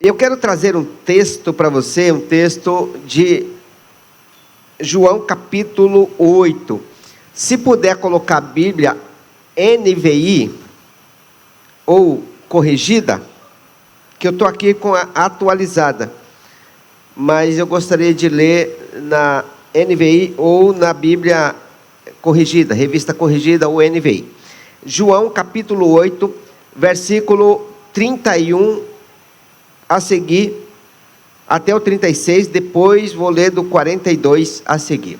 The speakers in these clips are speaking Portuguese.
Eu quero trazer um texto para você, um texto de João capítulo 8. Se puder colocar a Bíblia NVI ou corrigida, que eu estou aqui com a atualizada, mas eu gostaria de ler na NVI ou na Bíblia corrigida, revista corrigida ou NVI. João capítulo 8, versículo 31 a seguir, até o 36, depois vou ler do 42 a seguir.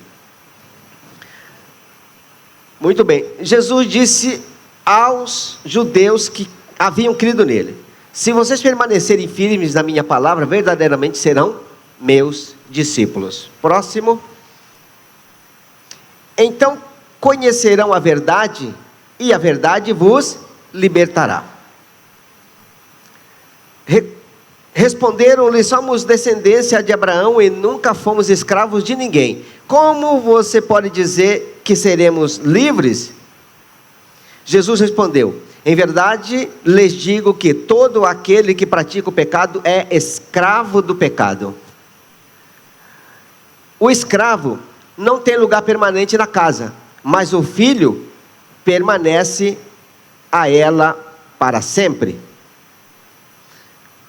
Muito bem, Jesus disse aos judeus que haviam crido nele: se vocês permanecerem firmes na minha palavra, verdadeiramente serão meus discípulos. Próximo. Então conhecerão a verdade, e a verdade vos libertará. Responderam-lhe: somos descendência de Abraão e nunca fomos escravos de ninguém. Como você pode dizer que seremos livres? Jesus respondeu: em verdade lhes digo que todo aquele que pratica o pecado é escravo do pecado. O escravo não tem lugar permanente na casa, mas o filho permanece a ela para sempre.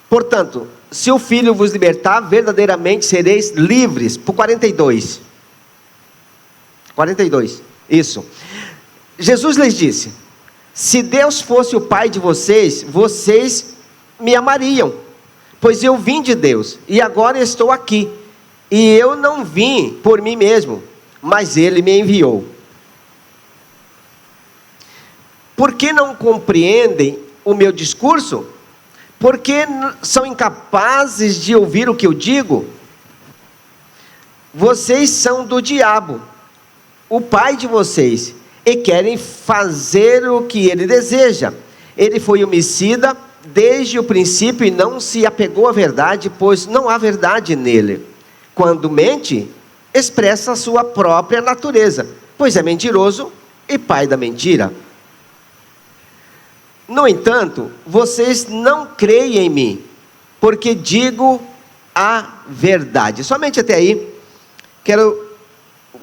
Portanto, se o Filho vos libertar, verdadeiramente sereis livres. Por 42, isso. Jesus lhes disse: se Deus fosse o Pai de vocês, vocês me amariam, pois eu vim de Deus, e agora estou aqui. E eu não vim por mim mesmo, mas Ele me enviou. Por que não compreendem o meu discurso? Porque são incapazes de ouvir o que eu digo? Vocês são do diabo, o pai de vocês, e querem fazer o que ele deseja. Ele foi homicida desde o princípio e não se apegou à verdade, pois não há verdade nele. Quando mente, expressa a sua própria natureza, pois é mentiroso e pai da mentira. No entanto, vocês não creem em mim, porque digo a verdade. Somente até aí. Quero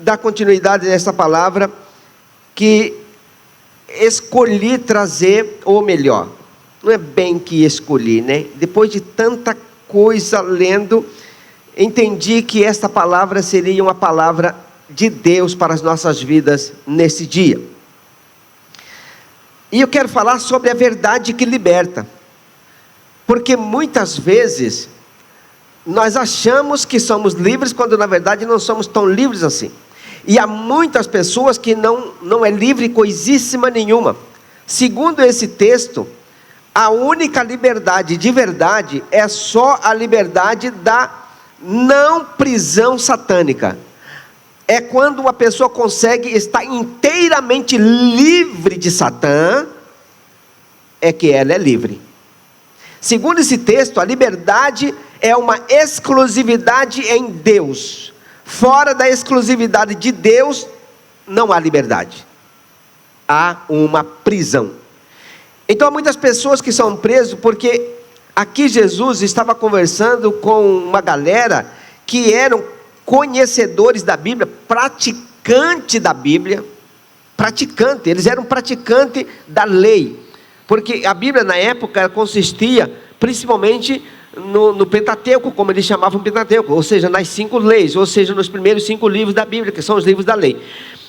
dar continuidade nessa palavra que escolhi trazer, ou melhor, não é bem que escolhi, né? Depois de tanta coisa lendo, entendi que esta palavra seria uma palavra de Deus para as nossas vidas nesse dia. E eu quero falar sobre a verdade que liberta, porque muitas vezes nós achamos que somos livres, quando na verdade não somos tão livres assim. E há muitas pessoas que não é livre coisíssima nenhuma. Segundo esse texto, a única liberdade de verdade é só a liberdade da não prisão satânica. É quando uma pessoa consegue estar inteiramente livre de Satã, é que ela é livre. Segundo esse texto, a liberdade é uma exclusividade em Deus. Fora da exclusividade de Deus, não há liberdade. Há uma prisão. Então há muitas pessoas que são presas, porque aqui Jesus estava conversando com uma galera que eram conhecedores da Bíblia, praticante da Bíblia, eles eram praticantes da lei, porque a Bíblia na época consistia principalmente no Pentateuco, como eles chamavam Pentateuco, ou seja, nas 5 leis, ou seja, nos primeiros 5 livros da Bíblia, que são os livros da lei.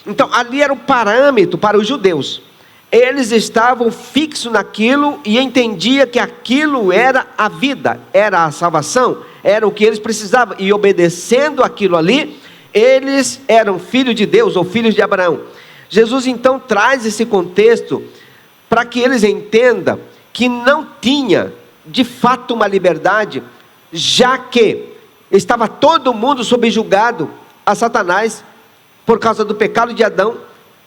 Então ali era o parâmetro para os judeus. Eles estavam fixos naquilo e entendiam que aquilo era a vida, era a salvação, era o que eles precisavam. E obedecendo aquilo ali, eles eram filhos de Deus ou filhos de Abraão. Jesus então traz esse contexto para que eles entendam que não tinha de fato uma liberdade, já que estava todo mundo subjugado a Satanás por causa do pecado de Adão.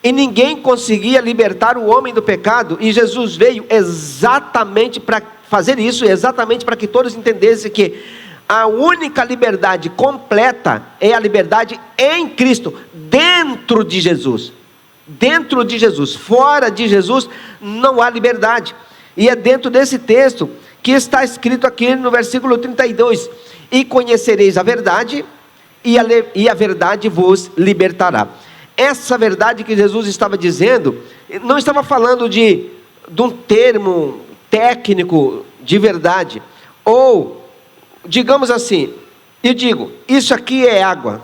E ninguém conseguia libertar o homem do pecado, e Jesus veio exatamente para fazer isso, exatamente para que todos entendessem que a única liberdade completa é a liberdade em Cristo, dentro de Jesus. Fora de Jesus não há liberdade. E é dentro desse texto que está escrito aqui no versículo 32: e conhecereis a verdade, e a verdade vos libertará. Essa verdade que Jesus estava dizendo, não estava falando de um termo técnico de verdade, ou, digamos assim, eu digo, isso aqui é água,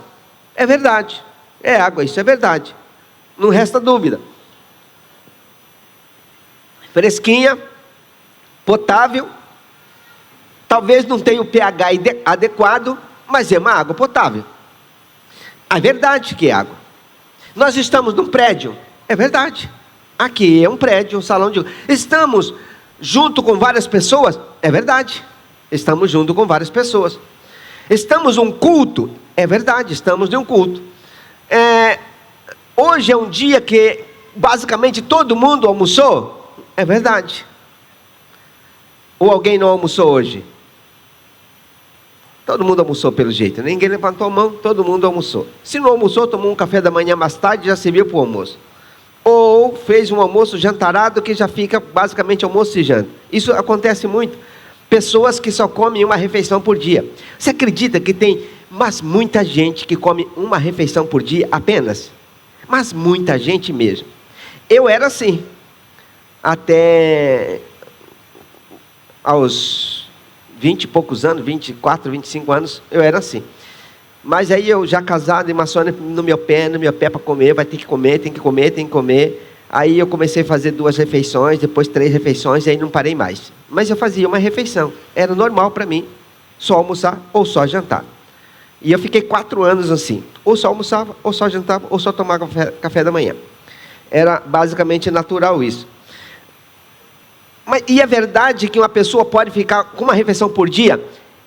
é verdade, é água, isso é verdade, não resta dúvida, fresquinha, potável, talvez não tenha o pH adequado, mas é uma água potável. É verdade que é água. Nós estamos num prédio, é verdade, aqui é um prédio, um salão de... Estamos junto com várias pessoas, é verdade, estamos junto com várias pessoas. Estamos num culto, é verdade, estamos em um culto. Hoje é um dia que basicamente todo mundo almoçou, é verdade. Ou alguém não almoçou hoje? Todo mundo almoçou pelo jeito, ninguém levantou a mão, todo mundo almoçou. Se não almoçou, tomou um café da manhã mais tarde, já serviu para o almoço. Ou fez um almoço jantarado que já fica basicamente almoço e janta. Isso acontece muito. Pessoas que só comem uma refeição por dia. Você acredita que tem, mas muita gente que come uma refeição por dia apenas? Mas muita gente mesmo. Eu era assim, até aos 20 e poucos anos, 24, 25 anos, eu era assim. Mas aí eu já casado, e maçônia no meu pé para comer, vai ter que comer, tem que comer, tem que comer. Aí eu comecei a fazer 2 refeições, depois 3 refeições, e aí não parei mais. Mas eu fazia uma refeição, era normal para mim, só almoçar ou só jantar. E eu fiquei 4 anos assim, ou só almoçava, ou só jantava, ou só tomava café da manhã. Era basicamente natural isso. E é verdade que uma pessoa pode ficar com uma refeição por dia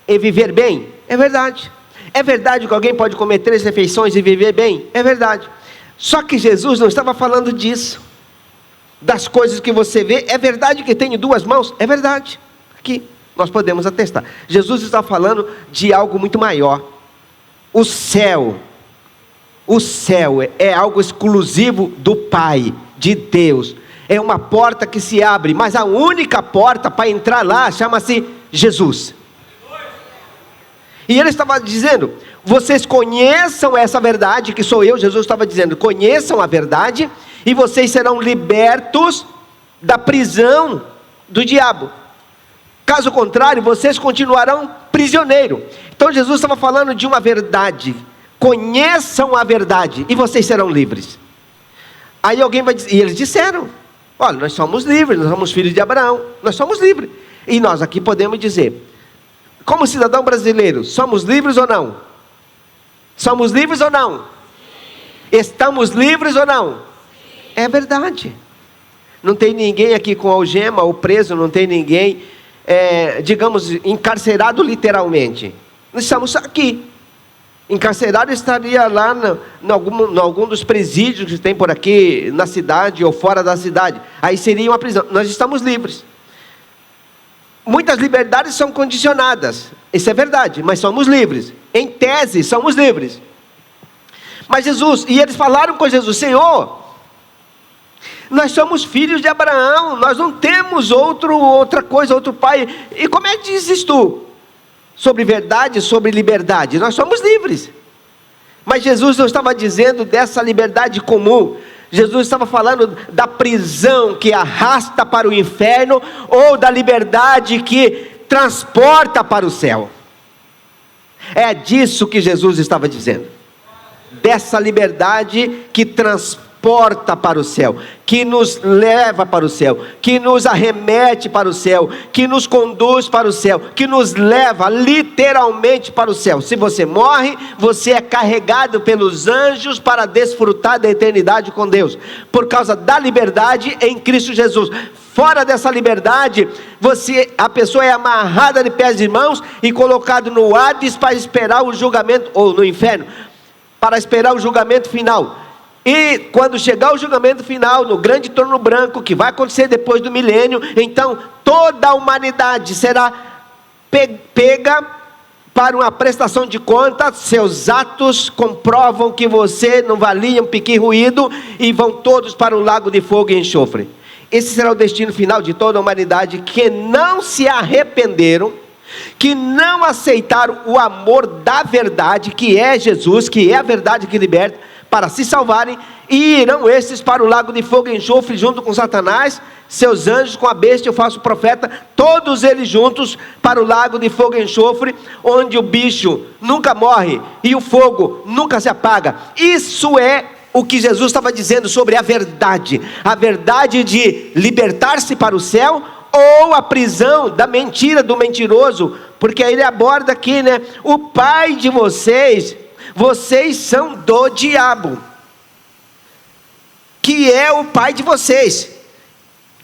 e viver bem? É verdade. É verdade que alguém pode comer 3 refeições e viver bem? É verdade. Só que Jesus não estava falando disso. Das coisas que você vê, é verdade que tenho 2 mãos? É verdade. Aqui, nós podemos atestar. Jesus está falando de algo muito maior. O céu é algo exclusivo do Pai, de Deus. É uma porta que se abre, mas a única porta para entrar lá chama-se Jesus. E ele estava dizendo, vocês conheçam essa verdade, que sou eu. Jesus estava dizendo, conheçam a verdade, e vocês serão libertos da prisão do diabo. Caso contrário, vocês continuarão prisioneiros. Então Jesus estava falando de uma verdade. Conheçam a verdade, e vocês serão livres. Aí alguém vai dizer, e eles disseram, olha, nós somos livres, nós somos filhos de Abraão, nós somos livres. E nós aqui podemos dizer, como cidadão brasileiro, somos livres ou não? Somos livres ou não? Estamos livres ou não? É verdade. Não tem ninguém aqui com algema ou preso, não tem ninguém, digamos, encarcerado literalmente. Nós estamos aqui. Encarcerado estaria lá em algum dos presídios que tem por aqui, na cidade ou fora da cidade. Aí seria uma prisão. Nós estamos livres. Muitas liberdades são condicionadas, isso é verdade, mas somos livres. Em tese, somos livres. Mas Jesus, e eles falaram com Jesus, Senhor, nós somos filhos de Abraão, nós não temos outra coisa, outro pai. E como é que dizes tu? Sobre verdade, sobre liberdade, nós somos livres. Mas Jesus não estava dizendo dessa liberdade comum. Jesus estava falando da prisão que arrasta para o inferno, ou da liberdade que transporta para o céu. É disso que Jesus estava dizendo. Dessa liberdade que transporta para o céu, que nos leva para o céu, que nos arremete para o céu, que nos conduz para o céu, que nos leva literalmente para o céu. Se você morre, você é carregado pelos anjos para desfrutar da eternidade com Deus, por causa da liberdade em Cristo Jesus. Fora dessa liberdade, a pessoa é amarrada de pés e mãos e colocado no Hades para esperar o julgamento, ou no inferno, para esperar o julgamento final. E quando chegar o julgamento final, no grande trono branco, que vai acontecer depois do milênio, então toda a humanidade será pega para uma prestação de contas. Seus atos comprovam que você não valia um pequeno ruído, e vão todos para o lago de fogo e enxofre. Esse será o destino final de toda a humanidade que não se arrependeram, que não aceitaram o amor da verdade, que é Jesus, que é a verdade que liberta, para se salvarem, e irão estes para o lago de fogo e enxofre, junto com Satanás, seus anjos, com a besta e o falso profeta, todos eles juntos para o lago de fogo e enxofre, onde o bicho nunca morre e o fogo nunca se apaga. Isso é o que Jesus estava dizendo sobre a verdade de libertar-se para o céu, ou a prisão da mentira, do mentiroso, porque aí ele aborda aqui, né? O pai de vocês são do diabo, que é o pai de vocês,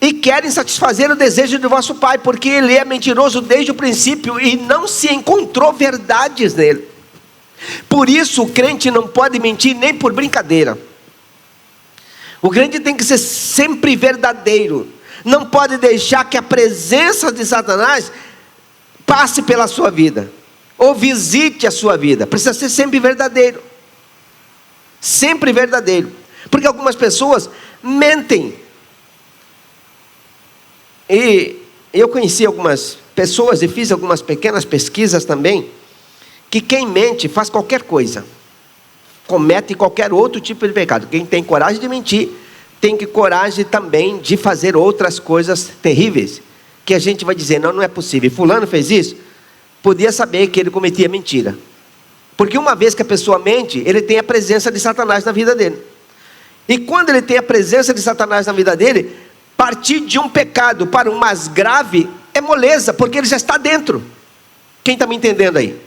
e querem satisfazer o desejo do vosso pai, porque ele é mentiroso desde o princípio, e não se encontrou verdades nele. Por isso o crente não pode mentir nem por brincadeira. O crente tem que ser sempre verdadeiro, não pode deixar que a presença de Satanás passe pela sua vida, ou visite a sua vida. Precisa ser sempre verdadeiro, porque algumas pessoas mentem, e eu conheci algumas pessoas e fiz algumas pequenas pesquisas também, que quem mente faz qualquer coisa, comete qualquer outro tipo de pecado. Quem tem coragem de mentir, tem que coragem também de fazer outras coisas terríveis, que a gente vai dizer, não é possível, fulano fez isso, podia saber que ele cometia mentira, porque uma vez que a pessoa mente, ele tem a presença de Satanás na vida dele, e quando ele tem a presença de Satanás na vida dele, partir de um pecado para um mais grave, é moleza, porque ele já está dentro. Quem está me entendendo aí?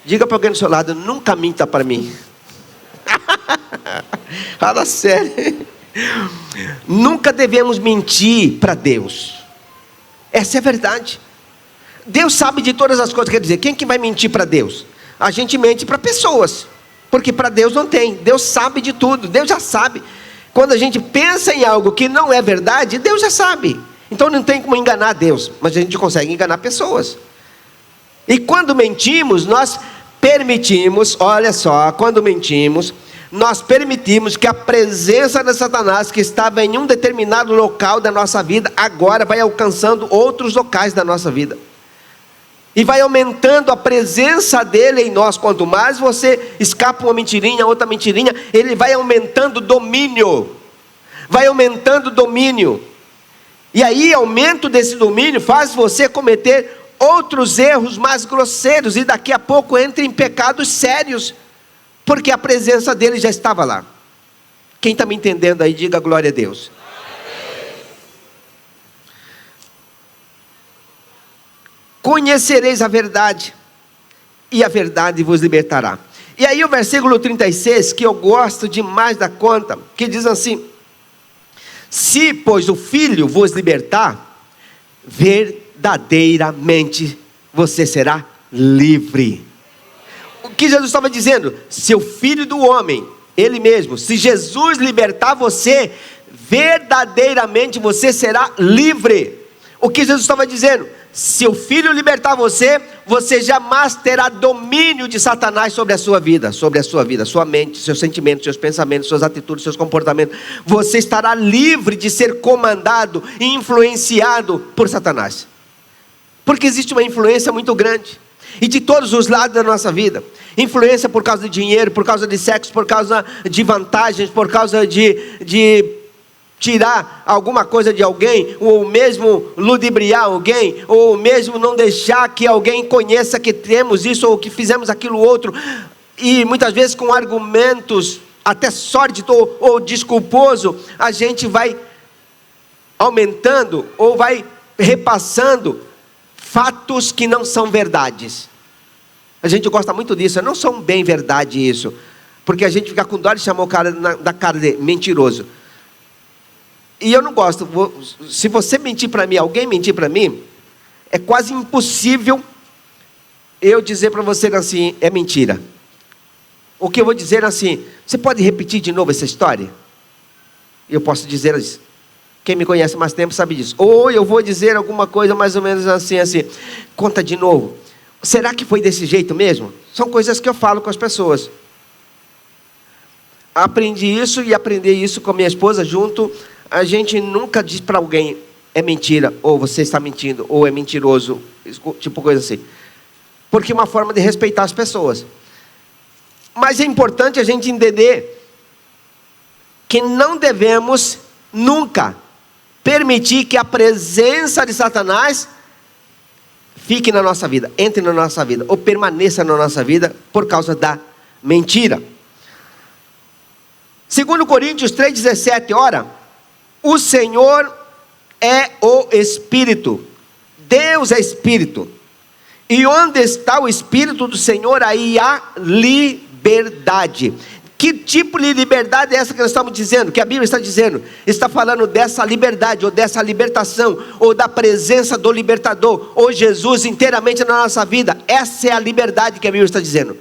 Diga para alguém do seu lado, nunca minta para mim. Fala sério. Nunca devemos mentir para Deus. Essa é a verdade. Deus sabe de todas as coisas. Quer dizer, quem que vai mentir para Deus? A gente mente para pessoas, porque para Deus não tem. Deus sabe de tudo, Deus já sabe. Quando a gente pensa em algo que não é verdade, Deus já sabe. Então não tem como enganar Deus, mas a gente consegue enganar pessoas. E quando mentimos, nós permitimos, olha só, quando mentimos, nós permitimos que a presença de Satanás, que estava em um determinado local da nossa vida, agora vai alcançando outros locais da nossa vida, e vai aumentando a presença dele em nós. Quanto mais você escapa uma mentirinha, outra mentirinha, ele vai aumentando domínio, e aí aumento desse domínio faz você cometer outros erros mais grosseiros, e daqui a pouco entra em pecados sérios, porque a presença dele já estava lá. Quem está me entendendo aí, diga glória a Deus. Conhecereis a verdade, e a verdade vos libertará. E aí o versículo 36, que eu gosto demais da conta, que diz assim: se pois o Filho vos libertar, verdadeiramente você será livre. O que Jesus estava dizendo? Se o Filho do homem, Ele mesmo, se Jesus libertar você, verdadeiramente você será livre. O que Jesus estava dizendo? Se o Filho libertar você, você jamais terá domínio de Satanás sobre a sua vida, sua mente, seus sentimentos, seus pensamentos, suas atitudes, seus comportamentos. Você estará livre de ser comandado e influenciado por Satanás, porque existe uma influência muito grande, e de todos os lados da nossa vida. Influência por causa de dinheiro, por causa de sexo, por causa de vantagens, por causa de tirar alguma coisa de alguém, ou mesmo ludibriar alguém, ou mesmo não deixar que alguém conheça que temos isso, ou que fizemos aquilo outro, e muitas vezes com argumentos até sórdido ou desculposo, a gente vai aumentando, ou vai repassando fatos que não são verdades. A gente gosta muito disso, não são bem verdade isso, porque a gente fica com dó de chamar o cara da cara de mentiroso. E eu não gosto. Se você mentir para mim, alguém mentir para mim, é quase impossível eu dizer para você assim, é mentira. O que eu vou dizer assim, você pode repetir de novo essa história? Eu posso dizer isso. Quem me conhece mais tempo sabe disso. Ou eu vou dizer alguma coisa mais ou menos assim, conta de novo. Será que foi desse jeito mesmo? São coisas que eu falo com as pessoas. Aprendi isso, e aprendi isso com a minha esposa junto a gente nunca diz para alguém, é mentira, ou você está mentindo, ou é mentiroso, tipo coisa assim. Porque é uma forma de respeitar as pessoas. Mas é importante a gente entender que não devemos nunca permitir que a presença de Satanás fique na nossa vida, entre na nossa vida, ou permaneça na nossa vida por causa da mentira. 2 Coríntios 3,17, ora, o Senhor é o Espírito, Deus é Espírito, e onde está o Espírito do Senhor, aí há liberdade. Que tipo de liberdade é essa que nós estamos dizendo, que a Bíblia está dizendo? Está falando dessa liberdade, ou dessa libertação, ou da presença do libertador, ou Jesus inteiramente na nossa vida. Essa é a liberdade que a Bíblia está dizendo.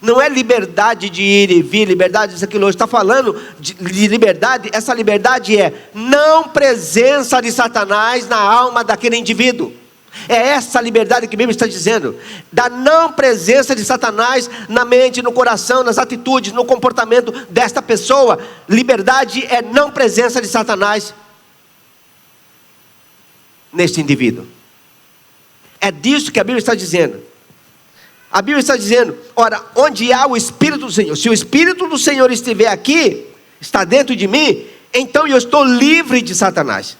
Não é liberdade de ir e vir, liberdade disso, aquilo. Está falando de liberdade. Essa liberdade é não presença de Satanás na alma daquele indivíduo. É essa liberdade que a Bíblia está dizendo, da não presença de Satanás na mente, no coração, nas atitudes, no comportamento desta pessoa. Liberdade é não presença de Satanás neste indivíduo. É disso que a Bíblia está dizendo. A Bíblia está dizendo, ora, onde há o Espírito do Senhor, se o Espírito do Senhor estiver aqui, está dentro de mim, então eu estou livre de Satanás.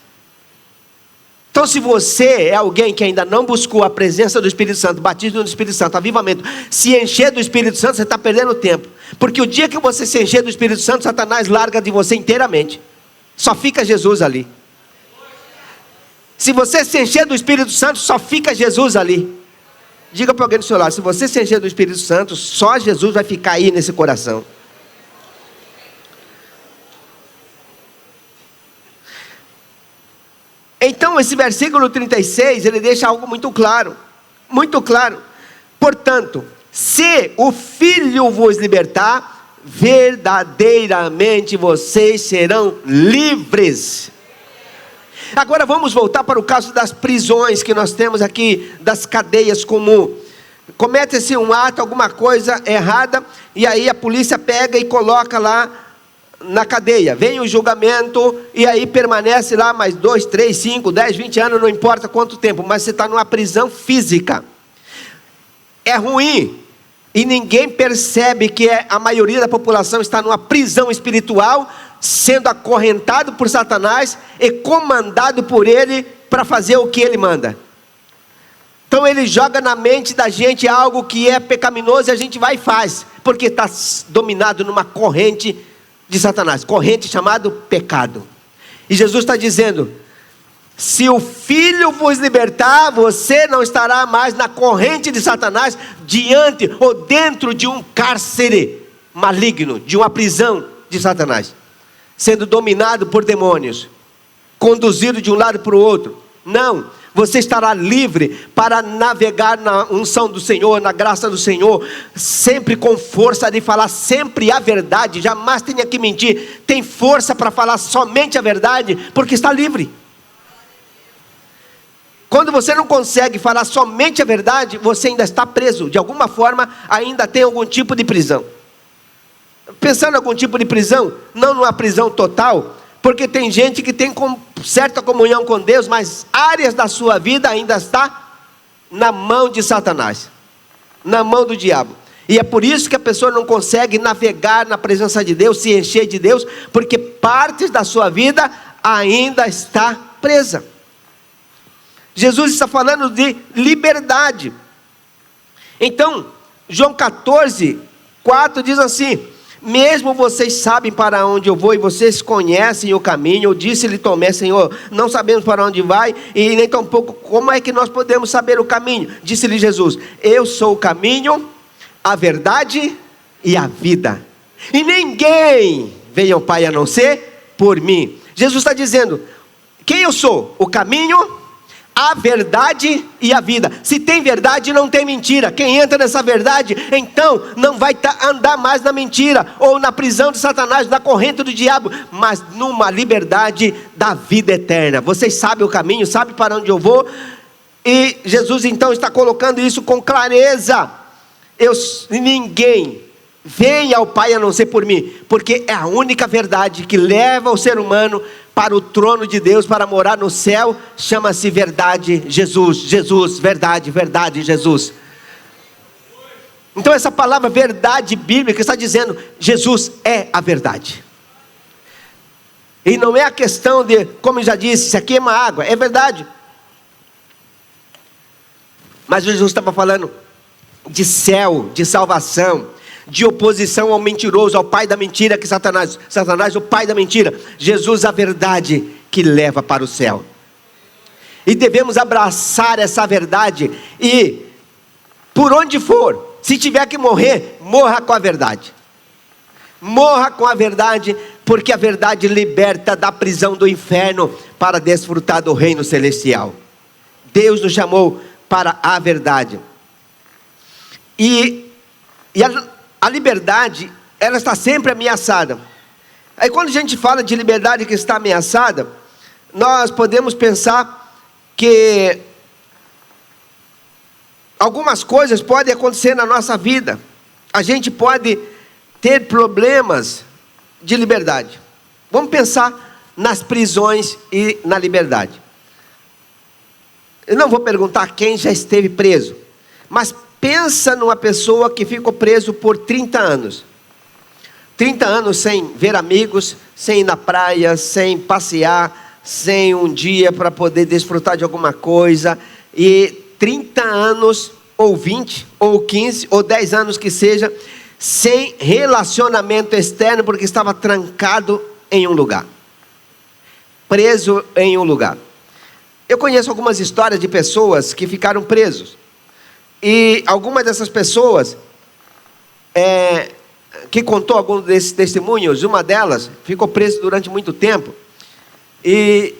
Então, se você é alguém que ainda não buscou a presença do Espírito Santo, batismo do Espírito Santo, avivamento, se encher do Espírito Santo, você está perdendo tempo. Porque o dia que você se encher do Espírito Santo, Satanás larga de você inteiramente. Só fica Jesus ali. Se você se encher do Espírito Santo, só fica Jesus ali. Diga para alguém do seu lado, se você se encher do Espírito Santo, só Jesus vai ficar aí nesse coração. Então esse versículo 36, ele deixa algo muito claro. Muito claro. Portanto, se o Filho vos libertar, verdadeiramente vocês serão livres. Agora vamos voltar para o caso das prisões que nós temos aqui, das cadeias comuns. Comete-se um ato, alguma coisa errada, e aí a polícia pega e coloca lá na cadeia. Vem o julgamento, e aí permanece lá mais 2, 3, 5, 10, 20 anos, não importa quanto tempo, mas você está numa prisão física. É ruim, e ninguém percebe que a maioria da população está numa prisão espiritual, sendo acorrentado por Satanás e comandado por ele para fazer o que ele manda. Então ele joga na mente da gente algo que é pecaminoso e a gente vai e faz, porque está dominado numa corrente de Satanás, corrente chamada pecado. E Jesus está dizendo, se o Filho vos libertar, você não estará mais na corrente de Satanás, diante ou dentro de um cárcere maligno, de uma prisão de Satanás, sendo dominado por demônios, conduzido de um lado para o outro. Não, você estará livre para navegar na unção do Senhor, na graça do Senhor, sempre com força de falar sempre a verdade, jamais tenha que mentir, tem força para falar somente a verdade, porque está livre. Quando você não consegue falar somente a verdade, você ainda está preso, de alguma forma ainda tem algum tipo de prisão. Pensando em algum tipo de prisão, não numa prisão total, porque tem gente que tem certa comunhão com Deus, mas áreas da sua vida ainda está na mão de Satanás, na mão do diabo. E é por isso que a pessoa não consegue navegar na presença de Deus, se encher de Deus, porque partes da sua vida ainda está presa. Jesus está falando de liberdade. Então, João 14, 4 diz assim, mesmo vocês sabem para onde eu vou e vocês conhecem o caminho, eu disse-lhe Tomé, Senhor, não sabemos para onde vai e nem tampouco como é que nós podemos saber o caminho. Disse-lhe Jesus, eu sou o caminho, a verdade e a vida, e ninguém vem ao Pai a não ser por mim. Jesus está dizendo, quem eu sou? O caminho, a verdade e a vida. Se tem verdade, não tem mentira. Quem entra nessa verdade, então não vai andar mais na mentira, ou na prisão de Satanás, na corrente do diabo, mas numa liberdade da vida eterna. Vocês sabem o caminho, sabem para onde eu vou, e Jesus então está colocando isso com clareza. Ninguém venha ao Pai a não ser por mim, porque é a única verdade que leva o ser humano para o trono de Deus, para morar no céu. Chama-se verdade, Jesus, Jesus, verdade, verdade, Jesus. Então essa palavra verdade bíblica está dizendo, Jesus é a verdade. E não é a questão de, como eu já disse, isso aqui é uma água, é verdade. Mas Jesus estava falando de céu, de salvação, de oposição ao mentiroso, ao pai da mentira, que Satanás, o pai da mentira. Jesus, a verdade que leva para o céu. E devemos abraçar essa verdade e, por onde for, se tiver que morrer, morra com a verdade. Morra com a verdade, porque a verdade liberta da prisão do inferno para desfrutar do reino celestial. Deus nos chamou para a verdade. E a liberdade, ela está sempre ameaçada. Aí quando a gente fala de liberdade que está ameaçada, nós podemos pensar que algumas coisas podem acontecer na nossa vida. A gente pode ter problemas de liberdade. Vamos pensar nas prisões e na liberdade. Eu não vou perguntar quem já esteve preso, mas pensa numa pessoa que ficou preso por 30 anos. 30 anos sem ver amigos, sem ir na praia, sem passear, sem um dia para poder desfrutar de alguma coisa. E 30 anos, ou 20, ou 15, ou 10 anos que seja, sem relacionamento externo, porque estava trancado em um lugar. Preso em um lugar. Eu conheço algumas histórias de pessoas que ficaram presos. E algumas dessas pessoas, que contou alguns desses testemunhos, uma delas ficou presa durante muito tempo. E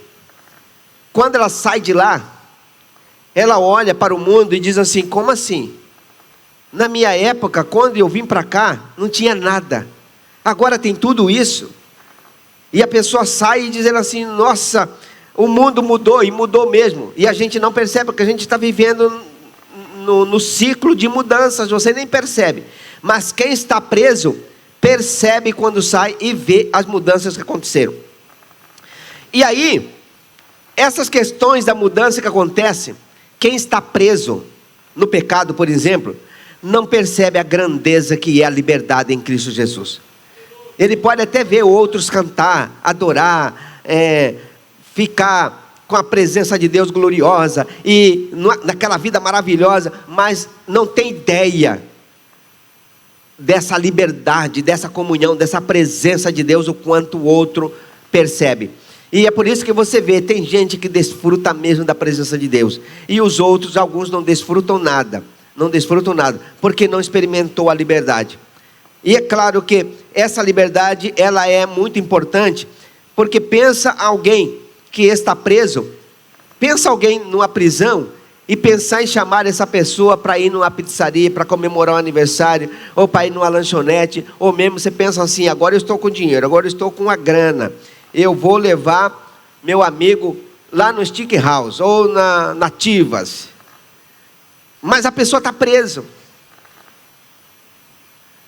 quando ela sai de lá, ela olha para o mundo e diz assim, como assim? Na minha época, quando eu vim para cá, não tinha nada. Agora tem tudo isso. E a pessoa sai dizendo assim, nossa, o mundo mudou, e mudou mesmo. E a gente não percebe, porque a gente está vivendo no ciclo de mudanças, você nem percebe. Mas quem está preso, percebe quando sai e vê as mudanças que aconteceram. E aí, essas questões da mudança que acontece, quem está preso no pecado, por exemplo, não percebe a grandeza que é a liberdade em Cristo Jesus. Ele pode até ver outros cantar, adorar, ficar com a presença de Deus gloriosa, e naquela vida maravilhosa, mas não tem ideia dessa liberdade, dessa comunhão, dessa presença de Deus, o quanto o outro percebe. E é por isso que você vê, tem gente que desfruta mesmo da presença de Deus, e os outros, alguns não desfrutam nada, porque não experimentou a liberdade. E é claro que essa liberdade, ela é muito importante, porque pensa alguém que está preso, pensa alguém numa prisão, e pensar em chamar essa pessoa para ir numa pizzaria, para comemorar um aniversário, ou para ir numa lanchonete, ou mesmo você pensa assim, agora eu estou com dinheiro, agora eu estou com uma grana, eu vou levar meu amigo lá no Stick House, ou na Nativas, mas a pessoa está presa.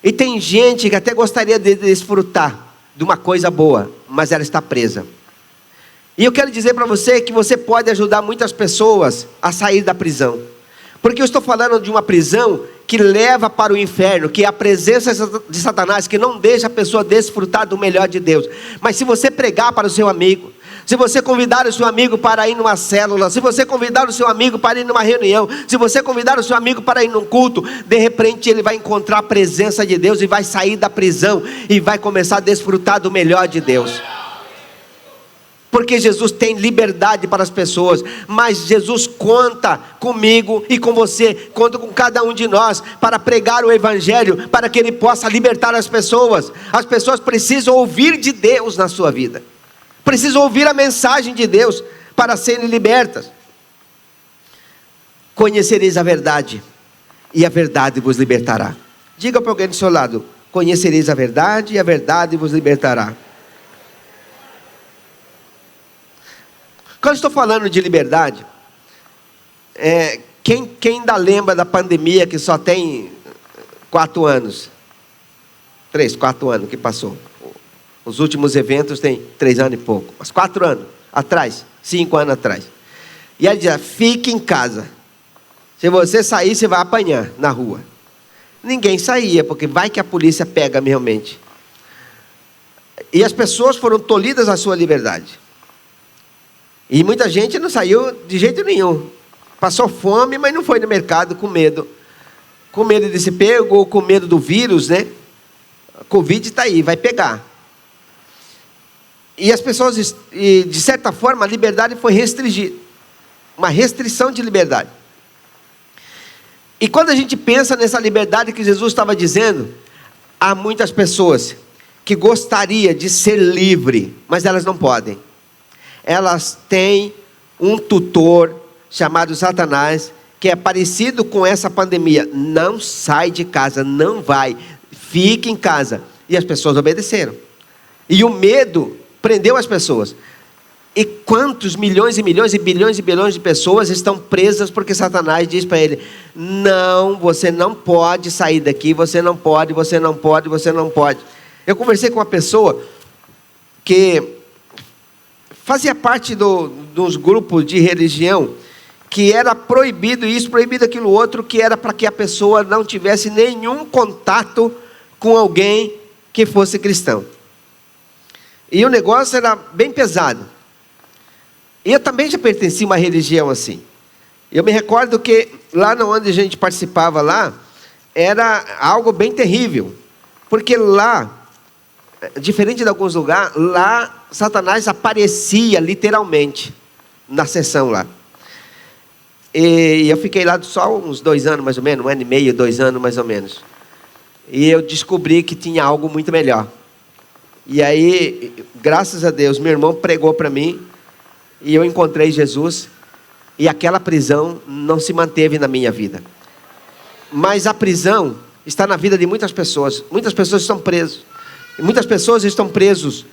E tem gente que até gostaria de desfrutar de uma coisa boa, mas ela está presa. E eu quero dizer para você que você pode ajudar muitas pessoas a sair da prisão. Porque eu estou falando de uma prisão que leva para o inferno, que é a presença de Satanás, que não deixa a pessoa desfrutar do melhor de Deus. Mas se você pregar para o seu amigo, se você convidar o seu amigo para ir numa célula, se você convidar o seu amigo para ir numa reunião, se você convidar o seu amigo para ir num culto, de repente ele vai encontrar a presença de Deus e vai sair da prisão e vai começar a desfrutar do melhor de Deus. Porque Jesus tem liberdade para as pessoas, mas Jesus conta comigo e com você, conta com cada um de nós, para pregar o Evangelho, para que Ele possa libertar as pessoas. As pessoas precisam ouvir de Deus na sua vida, precisam ouvir a mensagem de Deus, para serem libertas. Conhecereis a verdade, e a verdade vos libertará. Diga para alguém do seu lado, conhecereis a verdade, e a verdade vos libertará. Quando estou falando de liberdade, quem ainda lembra da pandemia que só tem 4 anos? 3, 4 anos que passou. Os últimos eventos tem 3 anos e pouco. Mas 4 anos atrás, 5 anos atrás. E ela dizia, fique em casa. Se você sair, você vai apanhar na rua. Ninguém saía, porque vai que a polícia pega realmente. E as pessoas foram tolhidas à sua liberdade. E muita gente não saiu de jeito nenhum. Passou fome, mas não foi no mercado com medo. Com medo de ser pego, ou com medo do vírus, né? A Covid está aí, vai pegar. E as pessoas, de certa forma, a liberdade foi restringida. Uma restrição de liberdade. E quando a gente pensa nessa liberdade que Jesus estava dizendo, há muitas pessoas que gostariam de ser livre, mas elas não podem. Elas têm um tutor chamado Satanás, que é parecido com essa pandemia. Não sai de casa, não vai, fique em casa. E as pessoas obedeceram. E o medo prendeu as pessoas. E quantos milhões e milhões e bilhões e bilhões de pessoas estão presas porque Satanás diz para ele, não, você não pode sair daqui, você não pode, você não pode, você não pode. Eu conversei com uma pessoa que fazia parte dos grupos de religião, que era proibido isso, proibido aquilo outro, que era para que a pessoa não tivesse nenhum contato com alguém que fosse cristão. E o negócio era bem pesado. E eu também já pertenci a uma religião assim. Eu me recordo que lá onde a gente participava lá, era algo bem terrível. Porque lá, diferente de alguns lugares, lá Satanás aparecia literalmente na sessão lá. E eu fiquei lá só uns 2 anos mais ou menos, 1 ano e meio, 2 anos mais ou menos. E eu descobri que tinha algo muito melhor. E aí, graças a Deus, meu irmão pregou para mim, e eu encontrei Jesus, e aquela prisão não se manteve na minha vida. Mas a prisão está na vida de muitas pessoas. Muitas pessoas estão presas. Muitas pessoas estão presos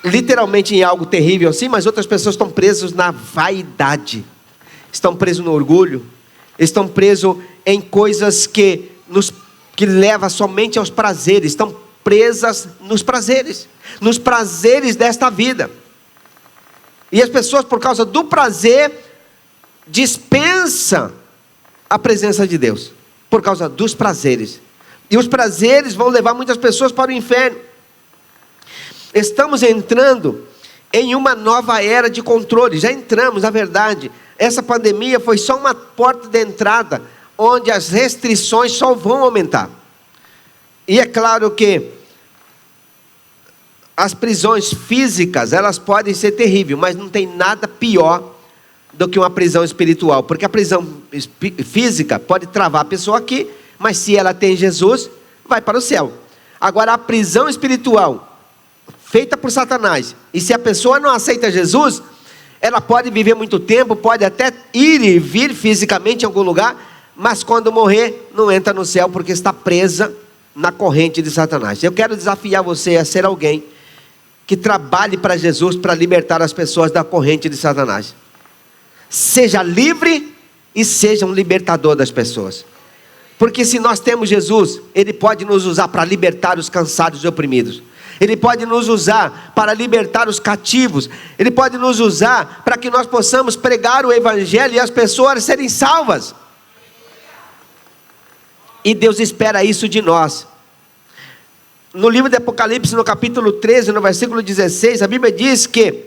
literalmente em algo terrível assim, mas outras pessoas estão presas na vaidade. Estão presos no orgulho. Estão presos em coisas que levam somente aos prazeres. Estão presas nos prazeres desta vida. E as pessoas, por causa do prazer, dispensam a presença de Deus, por causa dos prazeres. E os prazeres vão levar muitas pessoas para o inferno. Estamos entrando em uma nova era de controle. Já entramos, na verdade. Essa pandemia foi só uma porta de entrada, onde as restrições só vão aumentar. E é claro que as prisões físicas, elas podem ser terríveis, mas não tem nada pior do que uma prisão espiritual. Porque a prisão física pode travar a pessoa aqui, mas se ela tem Jesus, vai para o céu. Agora a prisão espiritual, feita por Satanás, e se a pessoa não aceita Jesus, ela pode viver muito tempo, pode até ir e vir fisicamente em algum lugar, mas quando morrer, não entra no céu, porque está presa na corrente de Satanás. Eu quero desafiar você a ser alguém que trabalhe para Jesus, para libertar as pessoas da corrente de Satanás. Seja livre e seja um libertador das pessoas. Porque se nós temos Jesus, Ele pode nos usar para libertar os cansados e oprimidos. Ele pode nos usar para libertar os cativos. Ele pode nos usar para que nós possamos pregar o Evangelho e as pessoas serem salvas. E Deus espera isso de nós. No livro de Apocalipse, no capítulo 13, no versículo 16, a Bíblia diz que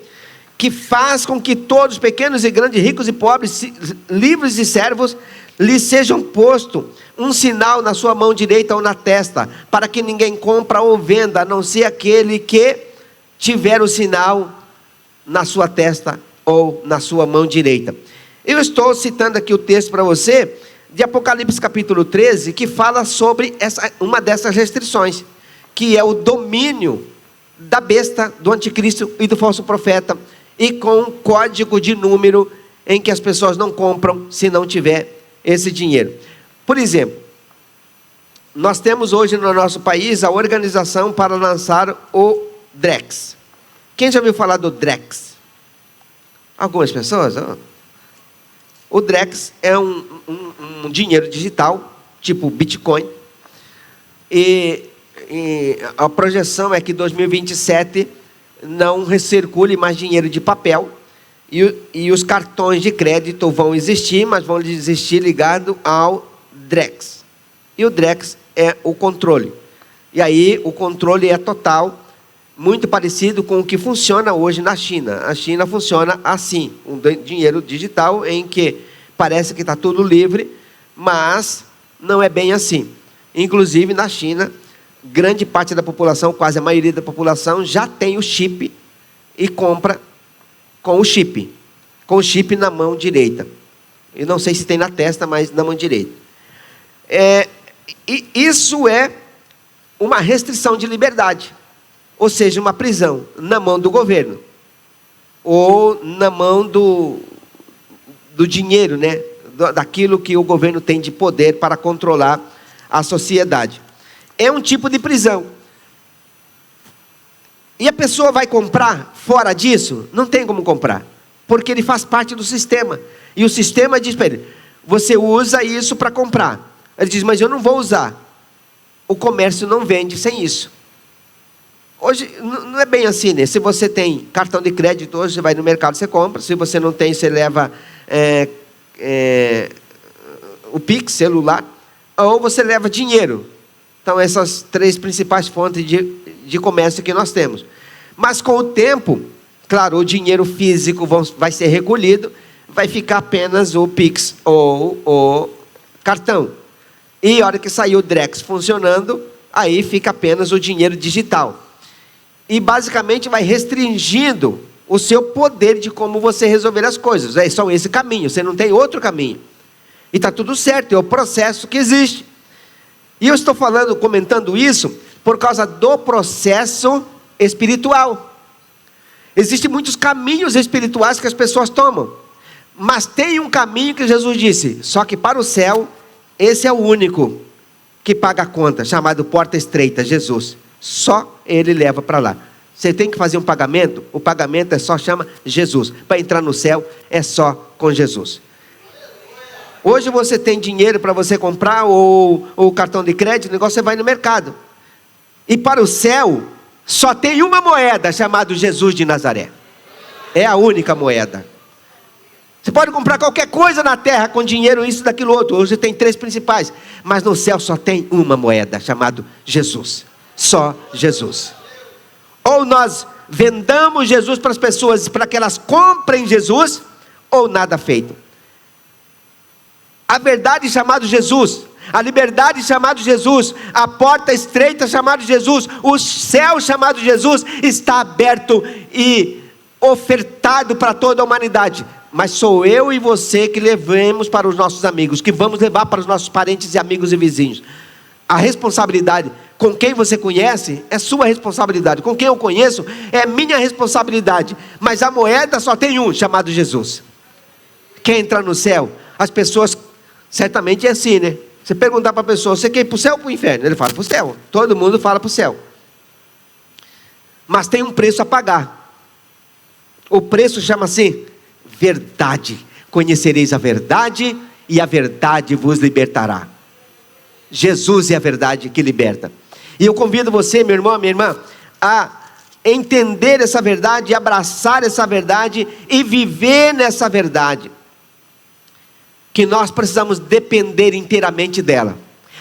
faz com que todos, pequenos e grandes, ricos e pobres, livres e servos, lhes sejam posto um sinal na sua mão direita ou na testa, para que ninguém compra ou venda, a não ser aquele que tiver o sinal na sua testa ou na sua mão direita. Eu estou citando aqui o texto para você, de Apocalipse capítulo 13, que fala sobre uma dessas restrições, que é o domínio da besta, do anticristo e do falso profeta, e com um código de número em que as pessoas não compram se não tiver esse dinheiro. Por exemplo, nós temos hoje no nosso país a organização para lançar o Drex. Quem já ouviu falar do Drex? Algumas pessoas? O Drex é um dinheiro digital, tipo Bitcoin, e a projeção é que 2027 não recircule mais dinheiro de papel, e os cartões de crédito vão existir, mas vão existir ligado ao Drex. E o Drex é o controle. E aí o controle é total, muito parecido com o que funciona hoje na China. A China funciona assim, um dinheiro digital em que parece que está tudo livre, mas não é bem assim. Inclusive na China, grande parte da população, quase a maioria da população, já tem o chip e compra com o chip na mão direita. Eu não sei se tem na testa, mas na mão direita. E isso é uma restrição de liberdade, ou seja, uma prisão na mão do governo, ou na mão do dinheiro, né? Daquilo que o governo tem de poder para controlar a sociedade. É um tipo de prisão. E a pessoa vai comprar fora disso? Não tem como comprar, porque ele faz parte do sistema. E o sistema diz para ele: você usa isso para comprar. Ele diz: mas eu não vou usar. O comércio não vende sem isso. Hoje não é bem assim, né? Se você tem cartão de crédito, hoje você vai no mercado, você compra. Se você não tem, você leva o Pix, celular, ou você leva dinheiro. Então essas três principais fontes de comércio que nós temos. Mas com o tempo, claro, o dinheiro físico vai ser recolhido, vai ficar apenas o Pix ou o cartão. E a hora que sair o Drex funcionando, aí fica apenas o dinheiro digital. E basicamente vai restringindo o seu poder de como você resolver as coisas. É só esse caminho, você não tem outro caminho. E está tudo certo, é o processo que existe. E eu estou comentando isso por causa do processo espiritual. Existem muitos caminhos espirituais que as pessoas tomam. Mas tem um caminho que Jesus disse: só que para o céu, esse é o único que paga a conta, chamado porta estreita, Jesus. Só Ele leva para lá. Você tem que fazer um pagamento, o pagamento chama Jesus. Para entrar no céu, é só com Jesus. Hoje você tem dinheiro para você comprar, ou cartão de crédito, o negócio, você vai no mercado. E para o céu, só tem uma moeda, chamada Jesus de Nazaré. É a única moeda. Você pode comprar qualquer coisa na terra com dinheiro, isso, daquilo, outro. Hoje tem três principais. Mas no céu só tem uma moeda, chamada Jesus. Só Jesus. Ou nós vendamos Jesus para as pessoas, para que elas comprem Jesus, ou nada feito. A verdade chamada Jesus, a liberdade chamada Jesus, a porta estreita chamada Jesus, o céu chamado Jesus, está aberto e ofertado para toda a humanidade. Mas sou eu e você que levemos para os nossos amigos, que vamos levar para os nossos parentes e amigos e vizinhos. A responsabilidade, com quem você conhece, é sua responsabilidade. Com quem eu conheço, é minha responsabilidade. Mas a moeda só tem um, chamado Jesus. Quer entrar no céu? As pessoas, certamente é assim, né? Você perguntar para a pessoa: você quer ir para o céu ou para o inferno? Ele fala: para o céu. Todo mundo fala para o céu. Mas tem um preço a pagar. O preço chama-se verdade. Conhecereis a verdade, e a verdade vos libertará. Jesus é a verdade que liberta. E eu convido você, meu irmão, minha irmã, a entender essa verdade, abraçar essa verdade e viver nessa verdade. Que nós precisamos depender inteiramente dela.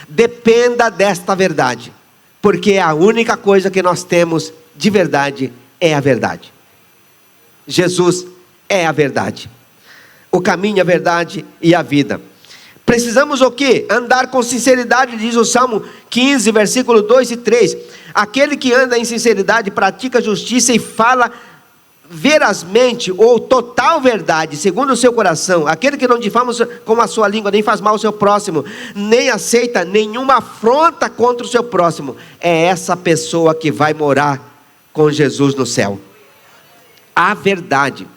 Dependa desta verdade, porque a única coisa que nós temos de verdade é a verdade. Jesus é a verdade, o caminho, a verdade e a vida. Precisamos o quê? Andar com sinceridade, diz o Salmo 15, versículo 2 e 3. Aquele que anda em sinceridade, pratica justiça e fala verazmente, ou total verdade, segundo o seu coração. Aquele que não difama com a sua língua, nem faz mal ao seu próximo, nem aceita nenhuma afronta contra o seu próximo. É essa pessoa que vai morar com Jesus no céu. A verdade.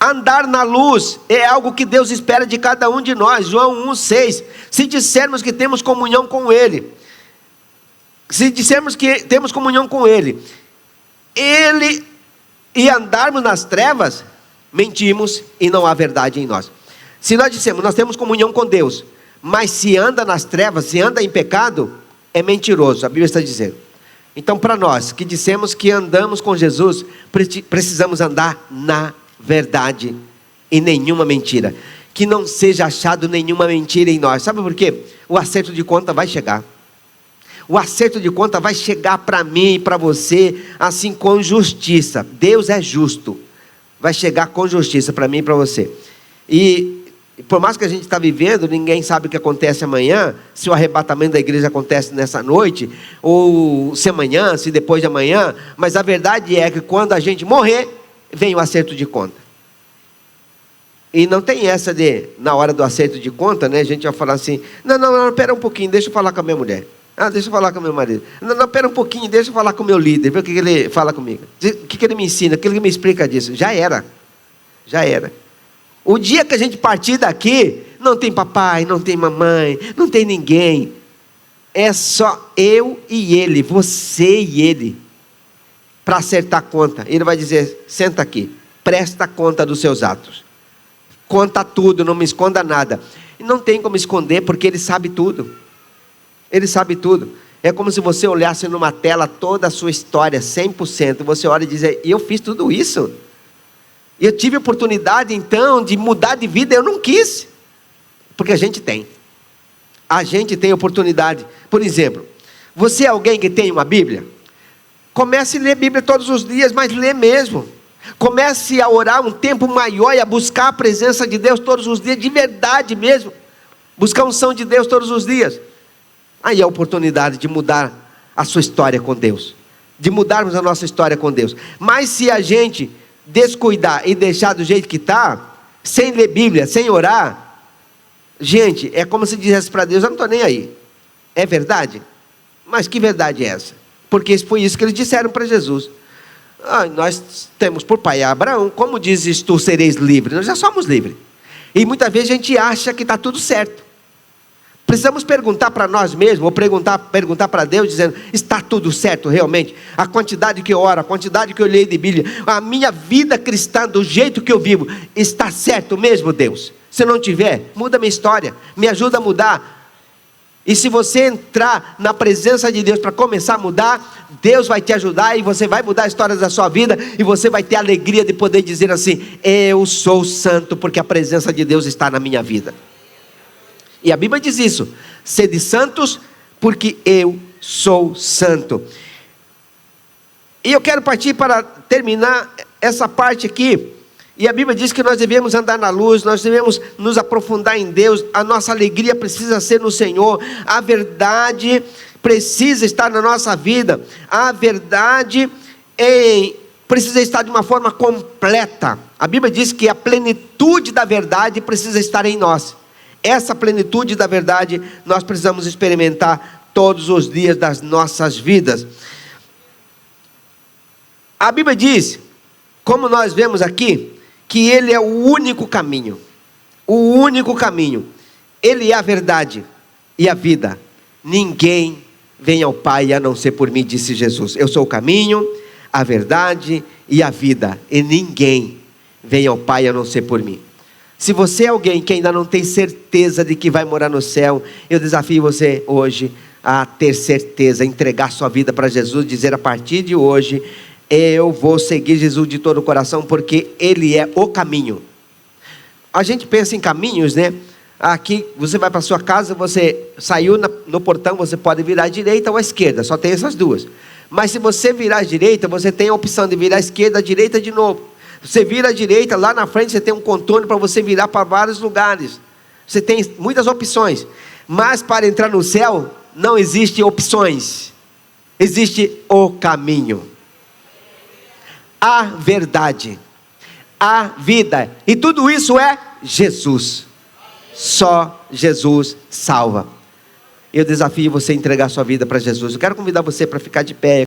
Andar na luz é algo que Deus espera de cada um de nós. João 1,6. Se dissermos que temos comunhão com Ele, e andarmos nas trevas, mentimos e não há verdade em nós. Se nós dissermos, nós temos comunhão com Deus, mas se anda nas trevas, se anda em pecado, é mentiroso, a Bíblia está dizendo. Então, para nós que dissemos que andamos com Jesus, precisamos andar na verdade e nenhuma mentira. Que não seja achado nenhuma mentira em nós. Sabe por quê? O acerto de conta vai chegar. O acerto de conta vai chegar para mim e para você, assim, com justiça. Deus é justo. Vai chegar com justiça para mim e para você. E por mais que a gente está vivendo, ninguém sabe o que acontece amanhã, se o arrebatamento da igreja acontece nessa noite, ou se amanhã, se depois de amanhã, mas a verdade é que quando a gente morrer, vem o acerto de conta. E não tem essa de, na hora do acerto de conta, né, a gente vai falar assim, não, espera um pouquinho, deixa eu falar com a minha mulher. Deixa eu falar com o meu marido. Não, espera um pouquinho, deixa eu falar com o meu líder, ver o que ele fala comigo. O que ele me ensina, o que ele me explica disso. Já era. O dia que a gente partir daqui, não tem papai, não tem mamãe, não tem ninguém. É só eu e ele, você e ele, para acertar a conta. Ele vai dizer, senta aqui, presta conta dos seus atos. Conta tudo, não me esconda nada. E não tem como esconder, porque ele sabe tudo. Ele sabe tudo. É como se você olhasse numa tela toda a sua história, 100%. Você olha e diz, e eu fiz tudo isso? Eu tive oportunidade então de mudar de vida, eu não quis. Porque a gente tem oportunidade. Por exemplo, você é alguém que tem uma Bíblia? Comece a ler a Bíblia todos os dias, mas lê mesmo. Comece a orar um tempo maior e a buscar a presença de Deus todos os dias, de verdade mesmo. Buscar a unção de Deus todos os dias. Aí é a oportunidade de mudar a sua história com Deus. De mudarmos a nossa história com Deus. Mas se a gente descuidar e deixar do jeito que está, sem ler Bíblia, sem orar, gente, é como se dissesse para Deus, eu não estou nem aí. É verdade? Mas que verdade é essa? Porque foi isso que eles disseram para Jesus. Nós temos por pai Abraão, como dizes tu sereis livre? Nós já somos livres. E muitas vezes a gente acha que está tudo certo. Precisamos perguntar para nós mesmos, ou perguntar para Deus, dizendo, está tudo certo realmente? A quantidade que eu oro, a quantidade que eu leio de Bíblia, a minha vida cristã, do jeito que eu vivo, está certo mesmo, Deus? Se não tiver, muda a minha história, me ajuda a mudar. E se você entrar na presença de Deus para começar a mudar, Deus vai te ajudar e você vai mudar a história da sua vida, e você vai ter a alegria de poder dizer assim, eu sou santo porque a presença de Deus está na minha vida. E a Bíblia diz isso, sede santos porque eu sou santo. E eu quero partir para terminar essa parte aqui. E a Bíblia diz que nós devemos andar na luz, nós devemos nos aprofundar em Deus, a nossa alegria precisa ser no Senhor, a verdade precisa estar na nossa vida, a verdade precisa estar de uma forma completa. A Bíblia diz que a plenitude da verdade precisa estar em nós. Essa plenitude da verdade nós precisamos experimentar todos os dias das nossas vidas. A Bíblia diz, como nós vemos aqui, que Ele é o único caminho. O único caminho. Ele é a verdade e a vida. Ninguém vem ao Pai a não ser por mim, disse Jesus. Eu sou o caminho, a verdade e a vida. E ninguém vem ao Pai a não ser por mim. Se você é alguém que ainda não tem certeza de que vai morar no céu, eu desafio você hoje a ter certeza, entregar sua vida para Jesus, dizer a partir de hoje, eu vou seguir Jesus de todo o coração, porque Ele é o caminho. A gente pensa em caminhos, né? Aqui você vai para sua casa, você saiu no portão, você pode virar à direita ou à esquerda, só tem essas duas. Mas se você virar à direita, você tem a opção de virar à esquerda, à direita de novo. Você vira à direita, lá na frente você tem um contorno para você virar para vários lugares. Você tem muitas opções. Mas para entrar no céu, não existe opções. Existe o caminho. A verdade. A vida. E tudo isso é Jesus. Só Jesus salva. Eu desafio você a entregar sua vida para Jesus. Eu quero convidar você para ficar de pé.